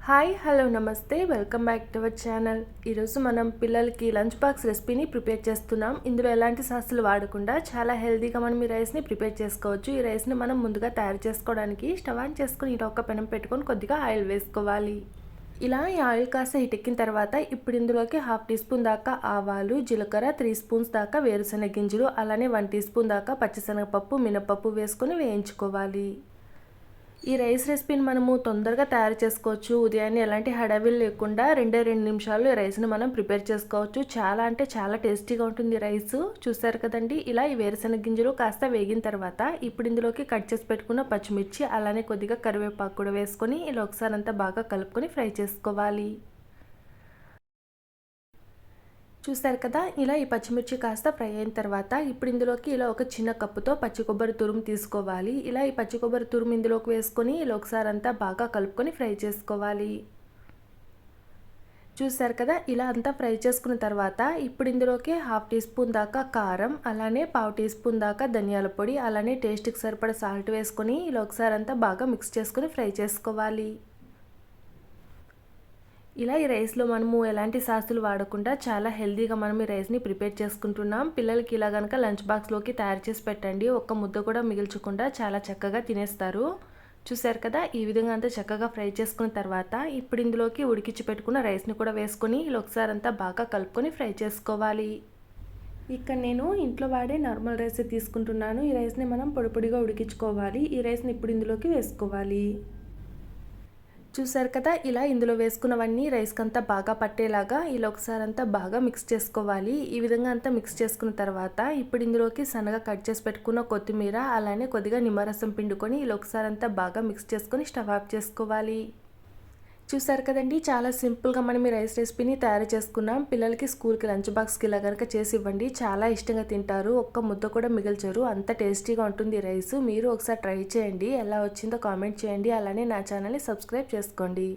Hi hello నమస్తే welcome back to our channel. ఈరోజు మనం పిల్లలకి లంచ్ బాక్స్ రెసిపీని ప్రిపేర్ చేస్తున్నాం. ఇందులో ఎలాంటి సాసులు వాడకుండా చాలా హెల్తీగా మనం ఈ రైస్ని ప్రిపేర్ చేసుకోవచ్చు. ఈ రైస్ని మనం ముందుగా తయారు చేసుకోవడానికి స్టవ్ ఆన్ చేసుకుని ఇలా ఒక పెనం పెట్టుకొని కొద్దిగా ఆయిల్ వేసుకోవాలి. ఇలా ఈ ఆయిల్ కాస్త ఎక్కిన తర్వాత ఇప్పుడు ఇందులోకి 1/2 టీ స్పూన్ దాకా ఆవాలు, జీలకర్ర, 3 స్పూన్స్ దాకా వేరుశనగ గింజలు, అలానే 1 టీ స్పూన్ దాకా పచ్చిశనగపప్పు, మినపప్పు వేసుకొని వేయించుకోవాలి. ఈ రైస్ రెసిపీని మనము తొందరగా తయారు చేసుకోవచ్చు. ఉదయాన్నే ఎలాంటి హడావిడి లేకుండా 2 నిమిషాల్లో ఈ రైస్ని మనం ప్రిపేర్ చేసుకోవచ్చు. చాలా అంటే చాలా టేస్టీగా ఉంటుంది రైస్. చూసారు కదండి. ఇలా ఈ వేరుశనగ గింజలు కాస్త వేగిన తర్వాత ఇప్పుడు ఇందులోకి కట్ చేసి పెట్టుకున్న పచ్చిమిర్చి, అలానే కొద్దిగా కరివేపాకు కూడా వేసుకొని ఇలా ఒకసారి అంతా బాగా కలుపుకొని ఫ్రై చేసుకోవాలి. చూసారు కదా. ఇలా ఈ పచ్చిమిర్చి కాస్త ఫ్రై అయిన తర్వాత ఇప్పుడు ఇందులోకి ఇలా ఒక చిన్న కప్పుతో పచ్చి కొబ్బరి తురుము తీసుకోవాలి. ఇలా ఈ పచ్చి కొబ్బరి తురుము ఇందులోకి వేసుకొని ఇలా ఒకసారి అంతా బాగా కలుపుకొని ఫ్రై చేసుకోవాలి. చూసారు కదా. ఇలా అంతా ఫ్రై చేసుకున్న తర్వాత ఇప్పుడు ఇందులోకి 1/2 టీ స్పూన్ దాకా కారం, అలానే 1/4 టీ స్పూన్ దాకా ధనియాల పొడి, అలానే టేస్ట్కి సరిపడా సాల్ట్ వేసుకొని ఇలా ఒకసారి అంతా బాగా మిక్స్ చేసుకొని ఫ్రై చేసుకోవాలి. ఇలా ఈ రైస్లో మనము ఎలాంటి సాసులు వాడకుండా చాలా హెల్తీగా మనం ఈ రైస్ని ప్రిపేర్ చేసుకుంటున్నాం. పిల్లలకి ఇలా కనుక లంచ్ బాక్స్లోకి తయారు చేసి పెట్టండి. ఒక్క ముద్ద కూడా మిగిల్చకుండా చాలా చక్కగా తినేస్తారు. చూసారు కదా. ఈ విధంగా అంతా చక్కగా ఫ్రై చేసుకున్న తర్వాత ఇప్పుడు ఇందులోకి ఉడికించి పెట్టుకున్న రైస్ని కూడా వేసుకొని ఇలా ఒకసారి అంతా బాగా కలుపుకొని ఫ్రై చేసుకోవాలి. ఇక్కడ నేను ఇంట్లో వాడే నార్మల్ రైస్ తీసుకుంటున్నాను. ఈ రైస్ని మనం పొడి పొడిగా ఉడికించుకోవాలి. ఈ రైస్ని ఇప్పుడు ఇందులోకి వేసుకోవాలి. చూసారు కదా. ఇలా ఇందులో వేసుకున్నవన్నీ రైస్కి అంతా బాగా పట్టేలాగా ఇలా ఒకసారి అంతా బాగా మిక్స్ చేసుకోవాలి. ఈ విధంగా అంతా మిక్స్ చేసుకున్న తర్వాత ఇప్పుడు ఇందులోకి సన్నగా కట్ చేసి పెట్టుకున్న కొత్తిమీర, అలానే కొద్దిగా నిమ్మరసం పిండుకొని ఇలా ఒకసారి అంతా బాగా మిక్స్ చేసుకొని స్టవ్ ఆఫ్ చేసుకోవాలి. చూసారు కదండి. చాలా సింపుల్గా మనం ఈ రైస్ రెసిపీని తయారు చేసుకున్నాం. పిల్లలకి స్కూల్కి లంచ్ బాక్స్కి ఇలా కనుక చేసి ఇవ్వండి. చాలా ఇష్టంగా తింటారు. ఒక్క ముద్ద కూడా మిగిల్చరు. అంత టేస్టీగా ఉంటుంది రైస్. మీరు ఒకసారి ట్రై చేయండి. ఎలా వచ్చిందో కామెంట్ చేయండి. అలానే నా ఛానల్ని సబ్స్క్రైబ్ చేసుకోండి.